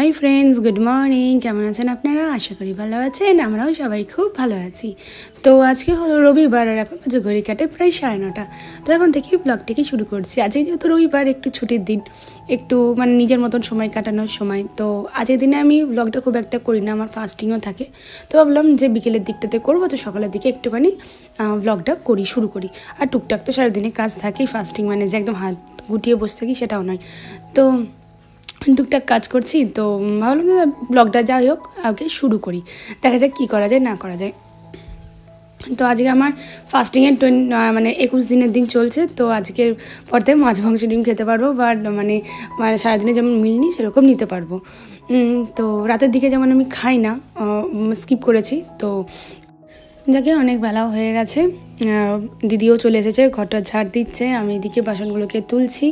Hi friends, good morning. কেমন আছেন আপনারা? আশা করি ভালো আছেন। আমরাও সবাই খুব ভালো আছি। তো আজকে হলো রবিবার, আর এখন ঘড়ি কাটে প্রায় 9:30। তো এখন থেকেই ব্লগটিকে শুরু করছি। আজকে যেহেতু রবিবার, একটু ছুটির দিন, একটু মানে নিজের মতন সময় কাটানোর সময়। তো আজকের দিনে আমি ব্লগটা খুব একটা করি না, আমার ফাস্টিংও থাকে। তো ভাবলাম যে বিকেলের দিকটাতে করবো, তো সকালের দিকে একটুখানি ব্লগটা শুরু করি। আর টুকটাক তো সারাদিনে কাজ থাকেই। ফাস্টিং মানে যে একদম হাত গুটিয়ে বসে থাকি সেটাও নয়। তো টুকটাক কাজ করছি, তো ভাবলাম যে ব্লগটা যাই হোক আগে শুরু করি, দেখা যাক কী করা যায় না করা যায়। তো আজকে আমার ফাস্টিংয়ের 21 দিনের দিন চলছে। তো আজকের পর থেকে মাছ মাংস ডিম খেতে পারবো, বাট মানে সারাদিনে যেমন মিলনি সেরকম নিতে পারবো। তো রাতের দিকে যেমন আমি খাই না, স্কিপ করেছি। তো যাকে অনেক বেলাও হয়ে গেছে, দিদিও চলে এসেছে, ঘরটা ঝাড় দিচ্ছে, আমি এদিকে বাসনগুলোকে তুলছি।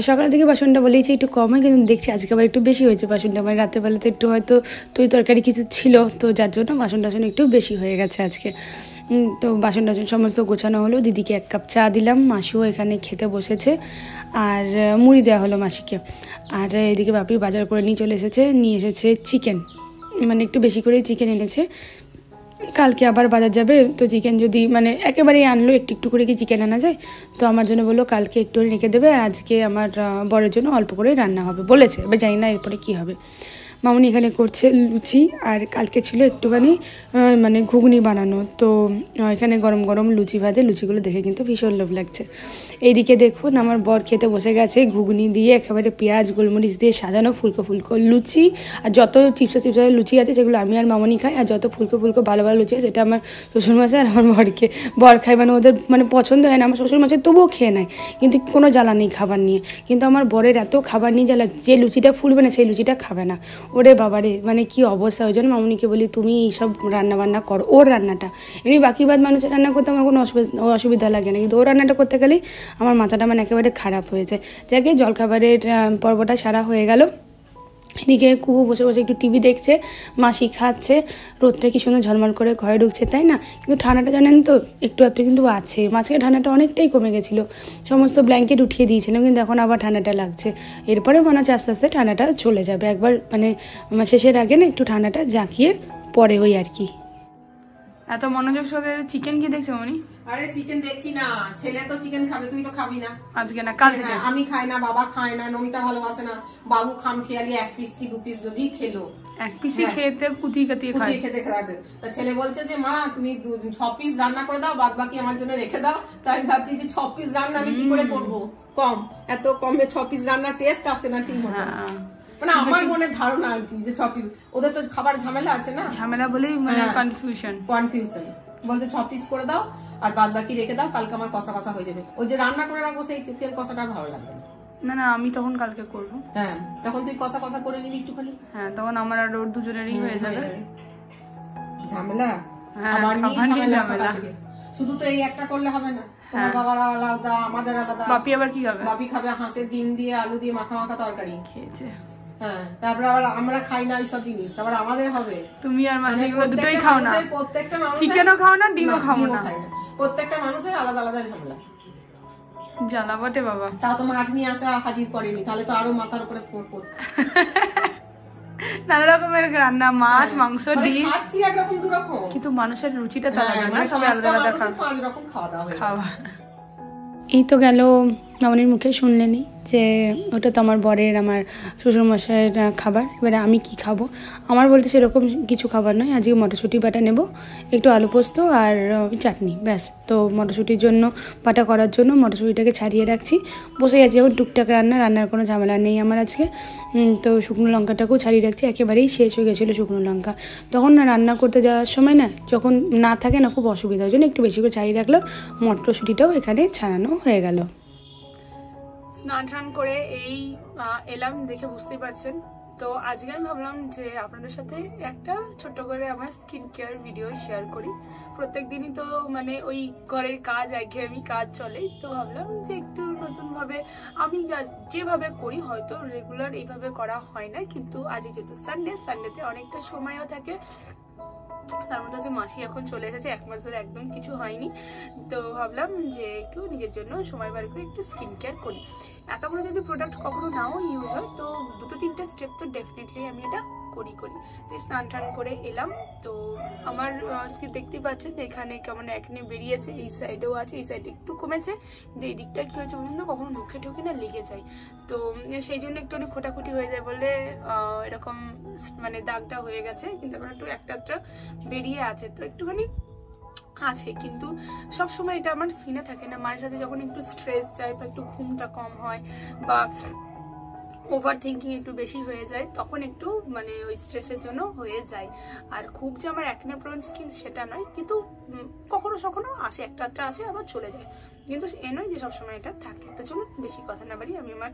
সকালের দিকে বাসনটা বলেইছি একটু কম হয়, কিন্তু দেখছি আজকে আবার একটু বেশি হয়েছে বাসনটা। মানে রাত্রেবেলাতে একটু হয়তো তরকারি কিছু ছিল, তো যার জন্য বাসন টাসন একটু বেশি হয়ে গেছে আজকে। তো বাসন টাসন সমস্ত গোছানো হলো, দিদিকে 1 কাপ চা দিলাম, মাসিও এখানে খেতে বসেছে, আর মুড়ি দেওয়া হলো মাসিকে। আর এদিকে বাপি বাজার করে নিয়ে এসেছে চিকেন, মানে একটু বেশি করেই চিকেন এনেছে। কালকে আবার বাজার যাবে, তো চিকেন যদি মানে একেবারেই আনলো, একটু করে কি চিকেন আনা যায়? তো আমার জন্য বললো কালকে একটু রেখে দেবে, আর আজকে আমার বরের জন্য অল্প করে রান্না হবে বলেছে। এবার জানি না এরপরে কী হবে। মামনি এখানে করছে লুচি, আর কালকে ছিল একটুখানি মানে ঘুগনি বানানো। তো এখানে গরম গরম লুচি ভাজে, লুচিগুলো দেখে কিন্তু ভীষণ লোভ লাগছে। এইদিকে দেখুন আমার বর খেতে বসে গেছে, ঘুগনি দিয়ে একেবারে পেঁয়াজ গোলমরিচ দিয়ে সাজানো ফুলকো ফুলকো লুচি। আর যত চিপসা লুচি আছে সেগুলো আমি আর মামনি খাই, আর যত ফুলকো ফুলকো ভালো ভালো লুচি আছে সেটা আমার শ্বশুরমশাই আর আমার বর খায়। মানে ওদের মানে পছন্দ হয় না, আমার শ্বশুরমশাই তবুও খেয়ে নেয়, কিন্তু কোনো জ্বালা নেই খাবার নিয়ে। কিন্তু আমার বরের এত খাবার নিয়ে জ্বালা, যে লুচিটা ফুলবে না সেই লুচিটা খাবে না। ওরে বাবারে, মানে কি অবস্থা। ওই জন্য মামনিকে বলি তুমি এইসব রান্নাবান্না করো, ওর রান্নাটা। এমনি বাকি মানুষের রান্না করতে আমার কোনো অসুবিধা লাগে না, কিন্তু ওর রান্নাটা করতে গেলেই আমার মাথাটা মানে একেবারে খারাপ হয়েছে। যাকে জলখাবারের পর্বটা সারা হয়ে গেল। এদিকে কুহু বসে বসে একটু টিভি দেখছে, মাসি খাচ্ছে, রোদটা কি সুন্দর ঝলমল করে ঘরে ঢুকছে, তাই না? কিন্তু ঠান্ডাটা জানেন তো একটু কিন্তু আছে। মাঝখানে ঠান্ডাটা অনেকটাই কমে গেছিলো, সমস্ত ব্ল্যাঙ্কেট উঠিয়ে দিয়েছিলাম, কিন্তু এখন আবার ঠান্ডাটা লাগছে। এরপরে মনে হচ্ছে আস্তে আস্তে ঠান্ডাটা চলে যাবে, একবার মানে শেষের আগে না একটু ঠান্ডাটা জাঁকিয়ে পরে ওই আর কি। এত মনোযোগ সহকারে চিকেন কি দেখছো মনি? আরে চিকেন দেখছি না, ছেলে তো চিকেন খাবে, তুই তো খাবি না। আজকে না, কাল থেকে। আমি খাই না, বাবা খায় না, নমিতা ভালোবাসে না, বাবু খাম খেয়ালি 1 পিস কি 2 পিস যদি খেলো, 1 পিসই খেতে খেতে খাচ্ছে। তা ছেলে বলছে যে মা তুমি 6 পিস রান্না করে দাও, বাদ বাকি আমার জন্য রেখে দাও। তাই ভাবছি যে 6 পিস রান্না আমি কি করে করবো, এত কমে 6 পিস রান্না টেস্ট আসে না ঠিক মতো। মানে আমার মনে ধারণা আর কি যে 6 পিস, ওদের তো খাবার ঝামেলা আছে না, ঝামেলা বলেই মানে কনফিউশন। বলছে 6 পিস করে দাও আর বাদ বাকি রেখে দাও, কালকে আমার কষা কষা হয়ে যাবে। ওই যে রান্না করে রাখবো সেই চিকেন কষাটা ভালো লাগবে না। না আমি তখন কালকে করবো। হ্যাঁ তখন তুই কষা কষা করে নিবি একটুখানি। হ্যাঁ তখন আমার আর ওর দুজনেরই হয়ে যাবে। ঝামেলা আমার নিয়ে ঝামেলা, শুধু তো এই একটা করলে হবে না, তোমার বাবার আলাদা আমাদের আলাদা। বাপি আবার কি খাবে? বাপি খাবে হাঁসের ডিম দিয়ে আলু দিয়ে মাখা মাখা তরকারি খেয়েছে। হ্যাঁ তারপরে আবার আমরা খাই না এইসব জিনিস, আবার আমাদের হবে। তুমি আর মাসি এগুলো দুটোই খাও না, প্রত্যেকটা মানুষ চিকেনও খাও না, ডিমও খাও না, প্রত্যেকটা মানুষের আলাদা আলাদা ঝামেলা জ্বালা বটে বাবা। তাও তো মাছ নিয়ে আসা হাজির করেনি, তাহলে তো আরো মাথার উপরে পড়তো। নানা রকমের রান্না, মাছ মাংস ডিম খাচ্ছি একরকম দুরকম, কিন্তু মানুষের রুচিটা তো আলাদা না, সবাই আলাদা আলাদা খায়, 5 রকম খাওয়া দাওয়া। এই তো গেল মামনির মুখে শুনলেনি যে ওটা তো আমার বরের, আমার শ্বশুরমশাইয়ের খাবার। এবারে আমি কি খাবো? আমার বলতে সেরকম কিছু খাবার নয়, আজকে মটরশুঁটি বাটা নেব, একটু আলু পোস্ত আর চাটনি, ব্যাস। তো মটরশুঁটির জন্য বাটা করার জন্য মটরশুঁটিটাকে ছাড়িয়ে রাখছি, বসে গেছি এখন টুকটাক রান্নার কোনো ঝামেলা নেই আমার আজকে। তো শুকনো লঙ্কাটাকেও ছাড়িয়ে রাখছি, একেবারেই শেষ হয়ে গেছিলো শুকনো লঙ্কা। তখন না রান্না করতে যাওয়ার সময় না, যখন না থাকে না খুব অসুবিধা, ওই জন্য একটু বেশি করে ছাড়িয়ে রাখলাম। মটরশুঁটিটাও এখানে ছাড়ানো হয়ে গেল। স্নান টান করে এই এলাম, দেখে বুঝতেই পারছেন। তো আজকে আমি ভাবলাম যে আপনাদের সাথে একটা ছোট্ট করে আমার স্কিন কেয়ার ভিডিও শেয়ার করি। প্রত্যেক দিনই তো মানে ওই ঘরের কাজ, একঘেয়েমি কাজ চলে, তো ভাবলাম যে একটু নতুনভাবে আমি যেভাবে করি, হয়তো রেগুলার এইভাবে করা হয় না, কিন্তু আজকে যেহেতু সানডেতে অনেকটা সময়ও থাকে, তার মধ্যে হচ্ছে মাসি এখন চলে এসেছে, 1 মাস ধরে একদম কিছু হয়নি। তো ভাবলাম যে একটু নিজের জন্য সময় বার করে একটু স্কিন কেয়ার করি। এতগুলো যদি প্রোডাক্ট কখনো নাও ইউজ হয় তো 2-3টা স্টেপ তো ডেফিনেটলি আমি এটা করি। তো স্নান টান করে এলাম। তো আমার স্কিন দেখতেই পাচ্ছেন যে এখানে কেমন একনে বেরিয়েছে, এই সাইডেও আছে, এই সাইডে একটু কমেছে, কিন্তু এই দিকটা কি হয়েছে বলুন তো, কখনো মুখে ঢুকে না লেগে যায়, তো সেই জন্য একটু অনেক খোটাখুটি হয়ে যায় বলে এরকম মানে দাগটা হয়ে গেছে, কিন্তু এখন একটু একটা বেরিয়ে আছে, তো একটুখানি আছে, কিন্তু সব সময় এটা আমার স্কিনে থাকে না। মাঝে সাথে যখন একটু স্ট্রেস যায় বা একটু ঘুমটা কম হয় বা ওভার থিঙ্কিং একটু বেশি হয়ে যায়, তখন একটু মানে ওই স্ট্রেসের জন্য হয়ে যায়। আর খুব যে আমার অ্যাকনে প্রোন স্কিন সেটা নয়, কিন্তু কখনো কখনো আসে, একটা আসে আবার চলে যায়, কিন্তু এ নয় যে সবসময় এটা থাকে। তো চলুন বেশি কথা না বাড়ি, আমি আমার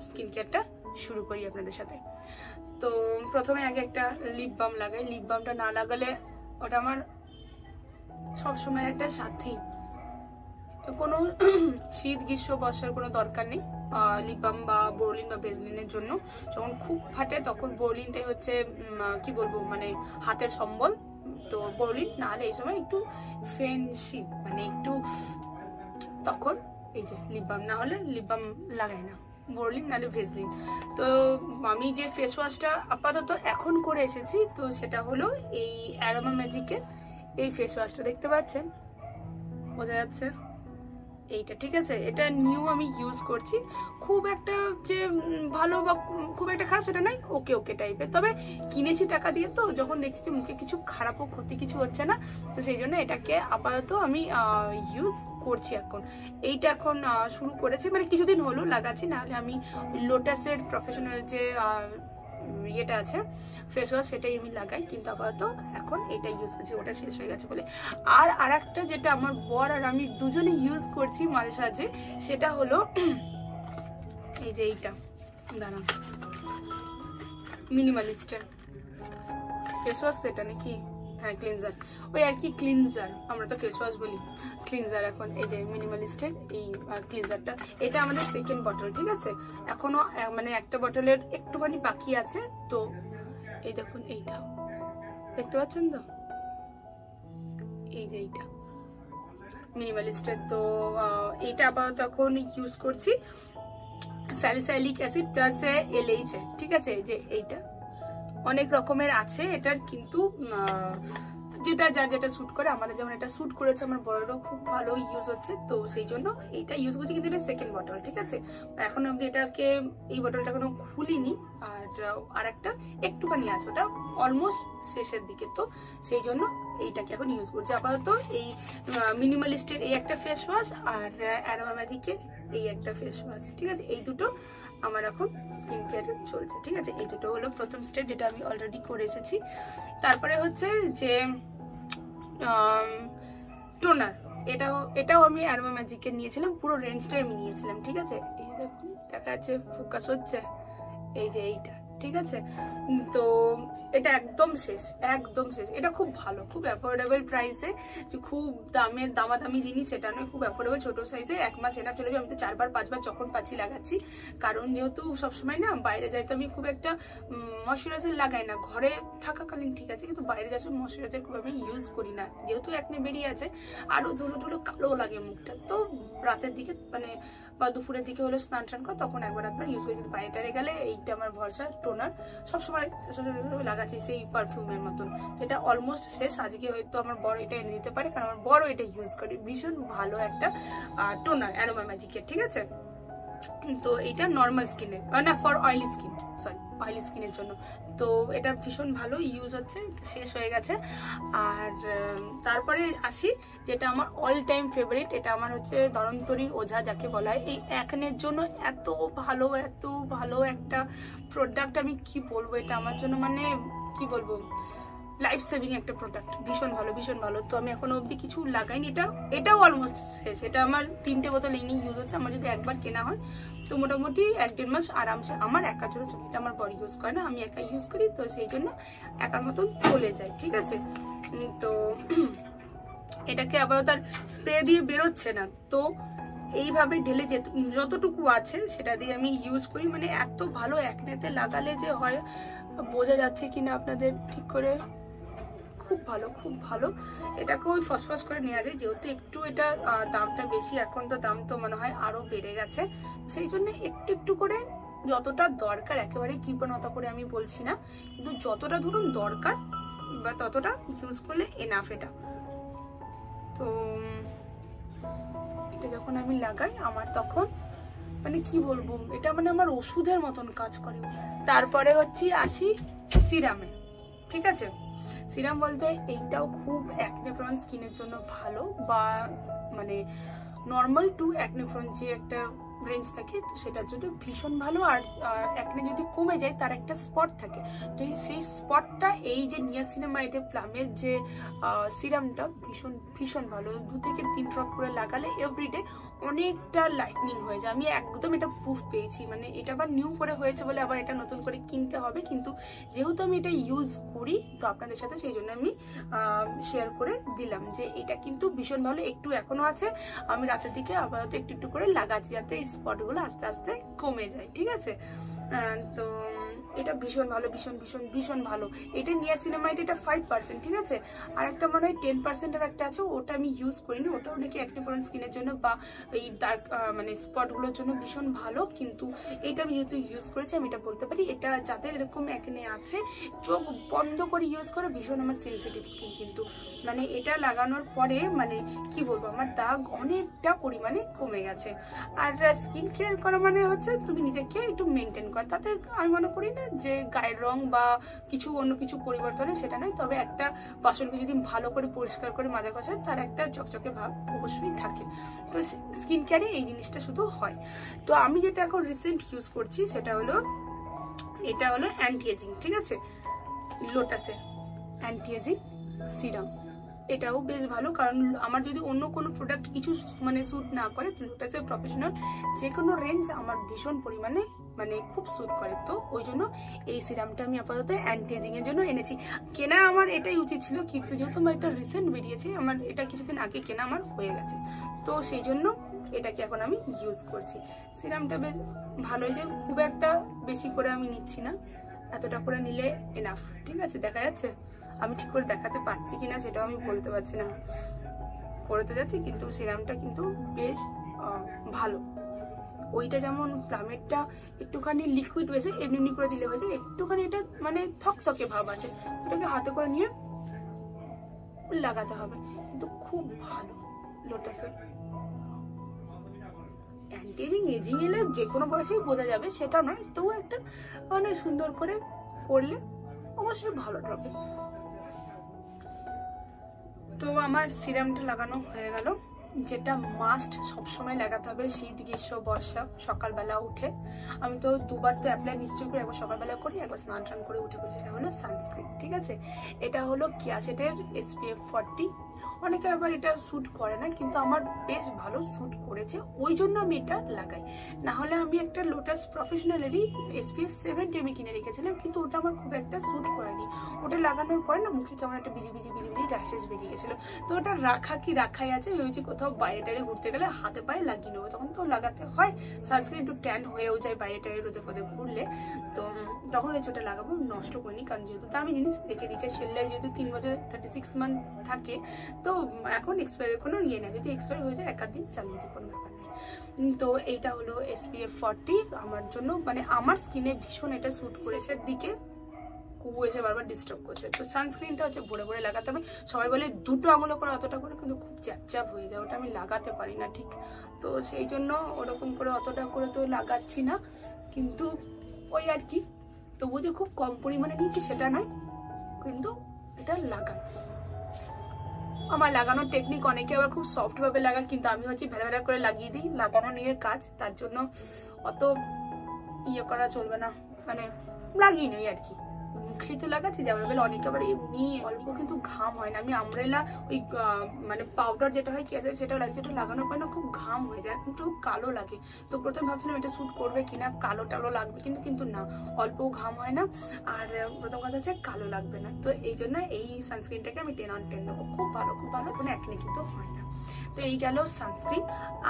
স্কিন কেয়ারটা শুরু করি আপনাদের সাথে। তো প্রথমে আগে একটা লিপ বাম লাগাই। লিপ বামটা না লাগালে ওটা আমার সবসময় একটা সাথী, কোনো শীত গ্রীষ্ম বর্ষার কোনো দরকার নেই লিপ বাম বা বোরলিন বা ভেজলিনের জন্য। যখন খুব ফাটে তখন বোরলিনটাই হচ্ছে কি বলবো মানে হাতের সম্বল। তো বোরলিন না হলে এই সময় একটু ফেন্সি মানে একটু, তখন এই যে লিপ বাম না হলে লিপ বাম লাগাই না, বোরলিন নাহলে ভেজলিন। তো আমি যে ফেস ওয়াশটা আপাতত এখন করে এসেছি, তো সেটা হলো এই অ্যারোমা ম্যাজিকের এই ফেস ওয়াশটা, দেখতে পাচ্ছেন, বোঝা যাচ্ছে এইটা, ঠিক আছে। এটা নিউ আমি ইউজ করছি, খুব একটা যে ভালো বা খুব একটা খারাপ সেটা নয়, ওকে ওকে টাইপের। তবে কিনেছি টাকা দিয়ে, তো যখন দেখছি যে মুখে কিছু খারাপও ক্ষতি কিছু হচ্ছে না, তো সেই জন্য এটাকে আপাতত আমি ইউজ করছি এখন। এইটা এখন শুরু করেছি, মানে কিছুদিন হলো লাগাচ্ছি, নাহলে আমি লোটাসের প্রফেশনাল যে ইয়েটা আছে ফেস ওয়াশ সেটাই আমি লাগাই, কিন্তু আপাতত এখন এটা ইউজ করছি, ওটা শেষ হয়ে গেছে বলে। আর একটা যেটা আমার বর আর আমি দুজনে ইউজ করছি মাঝে সাঝে, সেটা হলো এই যে এইটা, দাঁড়ান, মিনিমালিস্টের ফেস ওয়াশ, সেটা নাকি হ্যাঁ ক্লিনজার, ওই আর কি ক্লিনজার, আমরা তো ফেস ওয়াশ বলি, ক্লিনজার। এখন এই যে মিনিমালিস্টের এই ক্লিনজারটা, এটা আমাদের সেকেন্ড বটল, ঠিক আছে। এখনো মানে একটা বটলের একটুখানি বাকি আছে। তো এই দেখুন, এইটা দেখতে পাচ্ছেন তো, এই যে এইটা মিনিমালিস্টের। তো এইটা আপাতত এখন ইউজ করছি, স্যালিসাইলিক অ্যাসিড প্লাস LH, ঠিক আছে। এই যে এইটা অনেক রকমের আছে এটার, কিন্তু যেটা যার যেটা স্যুট করে, আমাদের যেমন এটা স্যুট করেছে, আমার বড়রাও খুব ভালো ইউজ হচ্ছে, তো সেই জন্য এইটা ইউজ করছি। কিন্তু এটা সেকেন্ড বটল, ঠিক আছে। এখন অব্দি এটাকে, এই বটলটা এখনো খুলিনি, আর একটা একটুখানি আছে, ওটা অলমোস্ট শেষের দিকে, তো সেই জন্য এইটাকে এখন ইউজ করছি আপাতত। এই মিনিমালিস্টের এই একটা ফেস ওয়াশ আর অ্যারোমা ম্যাজিকের এই একটা ফেস ওয়াশ, ঠিক আছে। এই দুটো আমার এখন স্কিন কেয়ারে চলছে, ঠিক আছে। এই দুটো হলো প্রথম স্টেপ, যেটা আমি অলরেডি করে এসেছি। তারপরে হচ্ছে যে টোনার, এটাও আমি অ্যারোমা ম্যাজিকের নিয়েছিলাম, পুরো রেঞ্জটাই আমি নিয়েছিলাম, ঠিক আছে। এই দেখুন দেখা যাচ্ছে, ফোকাস হচ্ছে, এই যে এইটা, ঠিক আছে। তো এটা একদম শেষ, একদম শেষ। এটা খুব ভালো, খুব অ্যাফোর্ডেবল প্রাইসে, খুব দামাদামি জিনিস সেটা নয়, খুব অ্যাফোর্ডেবল, ছোট সাইজে, 1 মাস এনা চলে যাবে। আমি তো 4-5 বার যখন পাচ্ছি লাগাচ্ছি, কারণ যেহেতু সবসময় না বাইরে যাই, তো আমি খুব একটা ময়শ্চারাইজার লাগাই না, ঘরে থাকাকালীন ঠিক আছে, কিন্তু বাইরে যাচ্ছি ময়শ্চারাইজার খুব আমি ইউজ করি না, যেহেতু একনে বেরিয়ে আছে, আরো ধুলো কালো লাগে মুখটা। তো রাতের দিকে মানে বা দুপুরের দিকে হলে স্নান টান করে তখন একবার ইউজ করি, কিন্তু বাইরে গেলে এইটা আমার ভরসা টোনার, সবসময় লাগাচ্ছি সেই পারফিউমের মতন। এটা অলমোস্ট শেষ, আজকে হয়তো আমার বড় এটা এনে দিতে পারে, কারণ আমার বড় এটা ইউজ করে, ভীষণ ভালো একটা টোনার অ্যারোমা ম্যাজিকের, ঠিক আছে। তো এটা নর্মাল স্কিনের না, for oily skin, sorry oily স্কিনের জন্য। তো এটা ভীষণ ভালো ইউজ হচ্ছে, শেষ হয়ে গেছে। আর তারপরে আসি যেটা আমার অল টাইম ফেভারিট, এটা আমার হচ্ছে ধরন্তরী ওঝা যাকে বলা হয়। এই একনের জন্য এত ভালো একটা প্রোডাক্ট, আমি কি বলবো, এটা আমার জন্য মানে কি বলবো, লাইফ সেভিং একটা প্রোডাক্ট, ভীষণ ভালো। তো আমি এখনো অবধি কিছু লাগাইনি, এটাও অলমোস্ট শেষ। এটা আমার 3টে বোতল এই নিয়ে ইউজ হচ্ছে। আমার যদি একবার কেনা হয় তো মোটামুটি 1-1.5 মাস আরামসে আমার একা জন্য চলে। এটা আমার বড় ইউজ করে না, আমি একা ইউজ করি, তো সেই জন্য একার মতন চলে যায়, ঠিক আছে। তো এটাকে আবার তার স্প্রে দিয়ে বেরোচ্ছে না, তো এইভাবে ঢেলে যতটুকু আছে সেটা দিয়ে আমি ইউজ করি। মানে এত ভালো একনেতে লাগালে যে হয়, বোঝা যাচ্ছে কিনা আপনাদের ঠিক করে, খুব ভালো, খুব ভালো। এটাকে ওই ফসফস করে নেওয়া যায়, যেহেতু একটু এটা দামটা বেশি, এখন তো দাম তো মনে হয় আরো বেড়ে গেছে, সেই জন্য একটু একটু করে যতটা দরকার, একেবারে কৃপণতা করে আমি বলছি না, কিন্তু যতটা ধরুন দরকার বা ততটা ইউজ করলে এনাফ এটা। তো এটা যখন আমি লাগাই আমার তখন মানে কি বলবো, এটা মানে আমার ওষুধের মতন কাজ করে। তারপরে হচ্ছে আসি সিরামে, ঠিক আছে। সিরাম বলতে এইটাও খুব অ্যাকনে প্রন স্কিনের জন্য ভালো, বা মানে নর্মাল টু অ্যাকনে প্রন যে একটা রেঞ্জ থাকে, তো সেটার জন্য ভীষণ ভালো। আর অ্যাকনে যদি কমে যায়, তার একটা স্পট থাকে, তো সেই স্পটটা এই যে নিয়াসিনামাইডে প্লামের যে সিরামটা ভীষণ ভীষণ ভালো। 2 থেকে 3 ড্রপ করে লাগালে এভরিডে অনেকটা লাইটনিং হয়ে যায়। আমি একদম এটা প্রুফ পেয়েছি, মানে এটা আবার নিউ করে হয়েছে বলে আবার এটা নতুন করে কিনতে হবে, কিন্তু যেহেতু আমি এটা ইউজ করি তো আপনাদের সাথে, সেই জন্য আমি শেয়ার করে দিলাম যে এটা কিন্তু ভীষণ ভালো। একটু এখনো আছে, আমি রাতের দিকে আপাতত একটু একটু করে লাগাচ্ছি যাতে স্পটগুলো আস্তে আস্তে কমে যায়, ঠিক আছে। তো এটা ভীষণ ভালো, ভীষণ ভীষণ ভীষণ ভালো। এটা নিয়াসিনামাইড, এটা 5%, ঠিক আছে। আর একটা মনে হয় 10% এর একটা আছে, ওটা আমি ইউজ করিনি, ওটাও নাকি অ্যাকনে প্রন স্কিনের জন্য বা এই ডার্ক মানে স্পটগুলোর জন্য ভীষণ ভালো, কিন্তু এটা আমি যেহেতু ইউজ করেছি আমি এটা বলতে পারি, এটা যাদের এরকম অ্যাকনে আছে চোখ বন্ধ করে ইউজ করে, ভীষণ আমার সেন্সিটিভ স্কিন, কিন্তু মানে এটা লাগানোর পরে মানে কি বলবো, আমার দাগ অনেকটা পরিমাণে কমে গেছে। আর স্কিন কেয়ার করা মানে হচ্ছে তুমি নিজেকে একটু মেনটেন করা, তাতে আমি মনে করি না যে গায়ের রং বা কিছু অন্য কিছু পরিবর্তনে সেটা নয়, তবে একটা বাসনকে যদি ভালো করে পরিষ্কার করে মাজা কষায় তার একটা চকচকে ভাব অবশ্যই থাকে। তো স্কিন কেয়ারে এই জিনিসটা শুধু হয়। তো আমি যেটা এখন রিসেন্ট ইউজ করছি সেটা হলো, এটা হলো অ্যান্টি এজিং, ঠিক আছে, লোটাসের অ্যান্টি এজিং সিরাম। এটাও বেশ ভালো, কারণ আমার যদি অন্য কোনো প্রোডাক্ট কিছু মানে স্যুট না করে, লোটাসের প্রফেশনাল যে কোনো রেঞ্জ আমার ভীষণ পরিমাণে মানে খুব স্যুট করে। তো ওই জন্য এই সিরামটা আমি আপাতত অ্যান্টি এজিং এর জন্য এনেছি। কেনা আমার এটাই উচিত ছিল, কিন্তু যেহেতু আমার এটা রিসেন্ট বেরিয়েছে, আমার এটা কিছুদিন আগে কেনা আমার হয়ে গেছে, তো সেই জন্য এটাকে এখন আমি ইউজ করছি। সিরামটা বেশ ভালোই, যে খুব একটা বেশি করে আমি নিচ্ছি না, এতটা করে নিলে এনাফ, ঠিক আছে। দেখা যাচ্ছে আমি ঠিক করে দেখাতে পাচ্ছি কিনা সেটাও আমি বলতে পারছি না, করতে যাচ্ছি, কিন্তু সিরামটা কিন্তু বেশ ভালো। ওইটা যেমন প্লামেরটা একটুখানি লিকুইড বেশি, এমনি করে দিলে হয়ে যায়, একটুখানি এটা মানে থকথকে ভাব আছে, ওটাকে হাতে করে নিয়ে লাগাতে হবে, কিন্তু খুব ভালো লোটাসের অ্যান্টি এজিং এলে যে কোনো বয়সেই বোঝা যাবে সেটা নয়, তবু একটা মানে সুন্দর করে করলে অবশ্যই ভালো হবে। তো আমার সিরামটা লাগানো হয়ে গেল, যেটা মাস্ট সবসময় লাগাতে হবে শীত গ্রীষ্ম বর্ষা সকালবেলা উঠে। আমি তো দুবার তো অ্যাপ্লাই নিশ্চয়ই করি, একবার সকালবেলা করি, একবার স্নান টান করে উঠে পড়ি। এটা হলো সানস্ক্রিন, ঠিক আছে। এটা হলো কিয়াসেটের SPF 40। অনেকে আবার এটা স্যুট করে না, কিন্তু আমার বেশ ভালো স্যুট করেছে, ওই জন্য আমি এটা লাগাই। না হলে আমি একটা লোটাস প্রফেশনালেরই SPF 70 আমি কিনে রেখেছিলাম, কিন্তু ওটা আমার খুব একটা স্যুট করেনি। ওটা লাগানোর পরে না মুখে কেমন একটা busy busy busy busy rashes বেরিয়ে গেছিলো, তো ওটা রাখাই আছে, ভেবেছি কোথাও বাইরে টাইরে ঘুরতে গেলে হাতে পায়ে লাগিয়ে নেবো, তখন তো লাগাতে হয়। সানস্ক্রিন একটু ট্যান হয়েও যায় বাইরে টাইরে রোদে ফোদে ঘুরলে, তো তখন হয়েছে ওটা লাগাবো, নষ্ট করিনি, কারণ যেহেতু দামি জিনিস রেখে দিচ্ছে। সেল লাইফ যেহেতু 3 বছর 36 মান্থ থাকে, তো এখন এক্সপায়ারের কোনো ইয়ে নেই, যদি এক্সপায়ার হয়ে যায় 1 দিন চালিয়ে দিই, কোনো ব্যাপার নেই। তো এইটা হলো SPF 40 আমার জন্য, মানে আমার স্কিনে ভীষণ এটা স্যুট করেছে। দিকে কুকু এসে বারবার ডিস্টার্ব করছে, তো সানস্ক্রিনটা হচ্ছে ভরে ভরে লাগাতে হবে। সবাই বলে 2 আঙুলে করে অতটা করে, কিন্তু খুব চ্যাপচ্যাপ হয়ে যায়, ওটা আমি লাগাতে পারি না ঠিক, তো সেই জন্য ওরকম করে অতটা করে তো লাগাচ্ছি না, কিন্তু ওই আর কি, তবু যে খুব কম পরিমাণে নিচ্ছি সেটা নয়, কিন্তু এটা লাগাই। আমার লাগানোর টেকনিক, অনেকে আবার খুব সফট ভাবে লাগায়, কিন্তু আমি হচ্ছে ভেড়া ভেড়া করে লাগিয়ে দিই, লাগানো নিয়ে কাজ, তার জন্য অত ইয়ে করা চলবে না, মানে লাগিয়ে নেই আর কি, মুখেই তো লাগাচ্ছি। যেমন বলে অনেকে আবার এমনি অল্প কিন্তু ঘাম হয় না, আমি আমব্রেলা ওই মানে পাউডার যেটা হয় কেসের সেটা লাগছে, ওটা লাগানোর পর না খুব ঘাম হয়ে যায়, একটু কালো লাগে। তো প্রথমে ভাবছিলাম এটা স্যুট করবে কিনা, কালো টালো লাগবে, কিন্তু না, অল্প ঘাম হয় না, আর প্রথম কথা হচ্ছে কালো লাগবে না। তো এই জন্য এই সানস্ক্রিনটাকে আমি 10 on 10 দেবো, খুব ভালো, খুব ভালো, কোনো অ্যাকনে কিন্তু হয় না। তো এই গেল সানস্ক্রিন।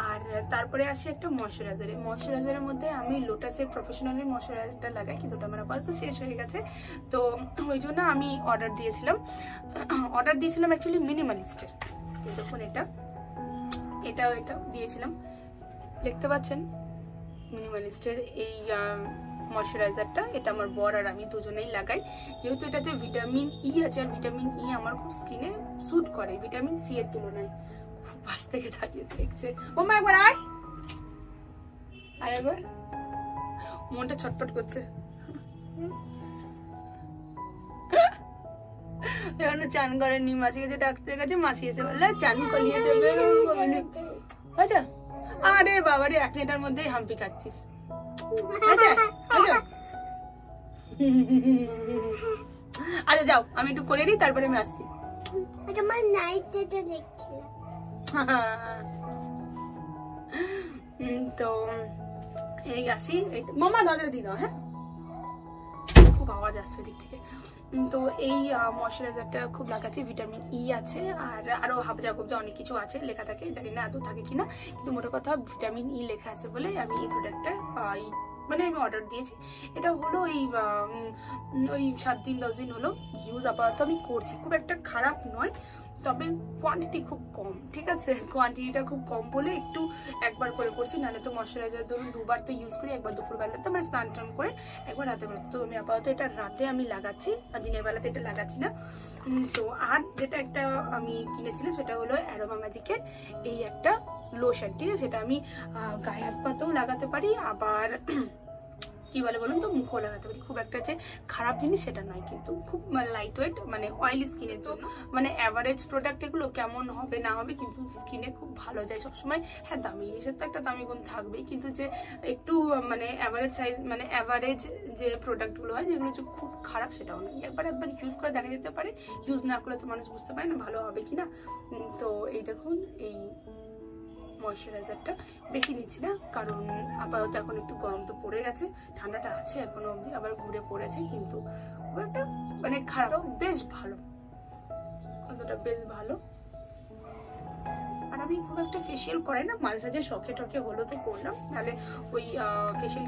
আর তারপরে আসি একটা ময়শ্চারাইজারের মধ্যে আমি লোটাসের প্রফেশনালের ময়শ্চারাইজারটা লাগাই, কিন্তু ওটা আমার আপাতত শেষ হয়ে গেছে। তো ওই জন্য আমি অর্ডার দিয়েছিলাম অ্যাকচুয়ালি মিনিমালিস্টের। দেখুন এটাও দিয়েছিলাম, দেখতে পাচ্ছেন মিনিমালিস্টের এই ময়শ্চারাইজারটা। এটা আমার বর আর আমি দুজনেই লাগাই, যেহেতু এটাতে ভিটামিন ই আছে, আর ভিটামিন ই আমার খুব স্কিনে স্যুট করে ভিটামিন সি এর তুলনায়। খুব পাশ থেকে দাঁড়িয়ে দেখছে। মাম্মা একবার আয় একবার, মনটা ছটফট করছে। এখনো চান করেনি, মাসি গেছে ডাক্তারের কাছে, মাসি এসে বললে চান করিয়ে দেবে। আচ্ছা, আরে বাবারে 1 লিটার মধ্যেই হাম্পি খাচ্ছিস। আচ্ছা যাও, আমি একটু করে নিই, তারপরে আমি আসছি। তো এই আসি, মামা দরজা দিয়ে দাও। হ্যাঁ, খুব আওয়াজ আসছে দিক থেকে। তো এই ময়শ্চারাইজারটা খুব লাগাচ্ছি, ভিটামিন ই আছে, আর আরো হাবজা অনেক কিছু আছে, লেখা থাকে, জানি না আদৌ থাকে কিনা, কিন্তু মোটা কথা ভিটামিন ই লেখা আছে বলে আমি এই প্রোডাক্টটা মানে আমি অর্ডার দিয়েছি। এটা হলো ওই 7 দিন 10 দিন হলো ইউজ, আপাতত আমি করছি। খুব একটা খারাপ নয়, তবে কোয়ান্টিটি খুব কম, ঠিক আছে, কোয়ান্টিটিটা খুব কম বলে একটু একবার করে করছি। নাহলে তো ময়শ্চারাইজার ধরুন 2 বার তো ইউজ করি, একবার দুপুরবেলাতে মানে স্নান টান করে, একবার রাতে বেলা। তো আমি আপাতত এটা রাতে আমি লাগাচ্ছি, আর দিনের বেলাতে এটা লাগাচ্ছি না। তো আর যেটা একটা আমি কিনেছিলাম সেটা হলো অ্যারোমা ম্যাজিকের এই একটা লোশন, ঠিক আছে, সেটা আমি গায়ে হাত পাতেও লাগাতে পারি, আবার কি বলে বলুন তো মুখও লাগাতে পারি। খুব একটা যে খারাপ জিনিস সেটা নয়, কিন্তু খুব লাইট ওয়েট, মানে অয়েলি স্কিনের জন্য, মানে অ্যাভারেজ প্রোডাক্ট এগুলো কেমন হবে না হবে, কিন্তু স্কিনে খুব ভালো যায় সবসময়। হ্যাঁ, দামি জিনিসের তো একটা দামি গুণ থাকবেই, কিন্তু যে একটু মানে অ্যাভারেজ সাইজ, মানে অ্যাভারেজ যে প্রোডাক্টগুলো হয় যেগুলো যে খুব খারাপ সেটাও নয়। একবার ইউজ করে দেখা যেতে পারে, ইউজ না করলে তো মানুষ বুঝতে পারে না ভালো হবে কিনা। তো এই দেখুন, এই ময়শ্চারাইজারটা বেশি নিচ্ছি না, কারণ আপাতত এখন একটু গরম তো পড়ে গেছে, ঠান্ডাটা আছে এখনো অবধি, আবার ঘুরে পড়েছে, কিন্তু খুব একটা মানে খারাপ, বেশ ভালো, কতটা বেশ ভালো। আর আমি খুব একটা ফেসিয়াল করাই না, মাঝে সাঝে শখে টখে হলো তো করলাম, তাহলে ওই ফেসিয়াল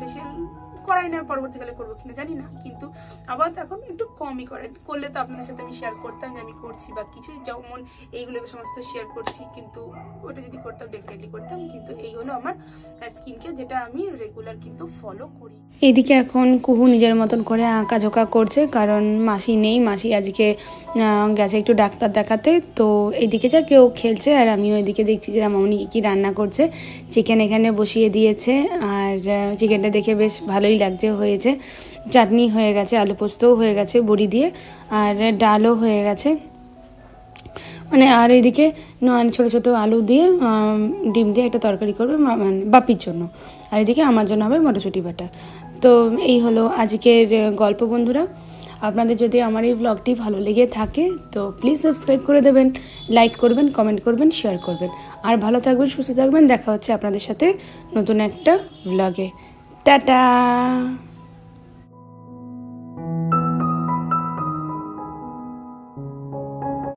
করাই না, পরবর্তীকালে করবো কিনা জানি না, কিন্তু আবার তো এখন একটু কমই করলে তো আপনাদের সাথে আমি শেয়ার করতাম যে আমি করছি বা কিছু, যেমন এইগুলো সমস্ত শেয়ার করছি, কিন্তু ওটা যদি করতাম ডেফিনেটলি করতাম। কিন্তু এই হলো আমার স্কিন কেয়ার, যেটা আমি রেগুলার কিন্তু ফলো করি। এদিকে এখন কুহু নিজের মতন করে আঁকাঝোঁকা করছে, কারণ মাসি নেই, মাসি আজকে গেছে একটু ডাক্তার দেখাতে। তো এদিকে যা কেউ খেলছে, আর আমিও এদিকে দেখছি যে মামনি কি রান্না করছে। চিকেন এখানে বসিয়ে দিয়েছে, আর চিকেনটা দেখে বেশ ভালোই লাগছে, হয়েছে। চাটনি হয়ে গেছে, আলু পোস্তও হয়ে গেছে বড়ি দিয়ে, আর ডালও হয়ে গেছে মানে। আর এদিকে ছোট ছোট আলু দিয়ে ডিম দিয়ে একটা তরকারি করবে বাপির জন্য, আর এদিকে আমার জন্য হবে মটরশুঁটি বাটা। তো এই হলো আজকের গল্প বন্ধুরা। আপনাদের যদি আমার এই ব্লগটি ভালো লেগে থাকে তো প্লিজ সাবস্ক্রাইব করে দেবেন, লাইক করবেন, কমেন্ট করবেন, শেয়ার করবেন। আর ভালো থাকবেন, সুস্থ থাকবেন। দেখা হচ্ছে আপনাদের সাথে নতুন একটা ব্লগে। টাটা।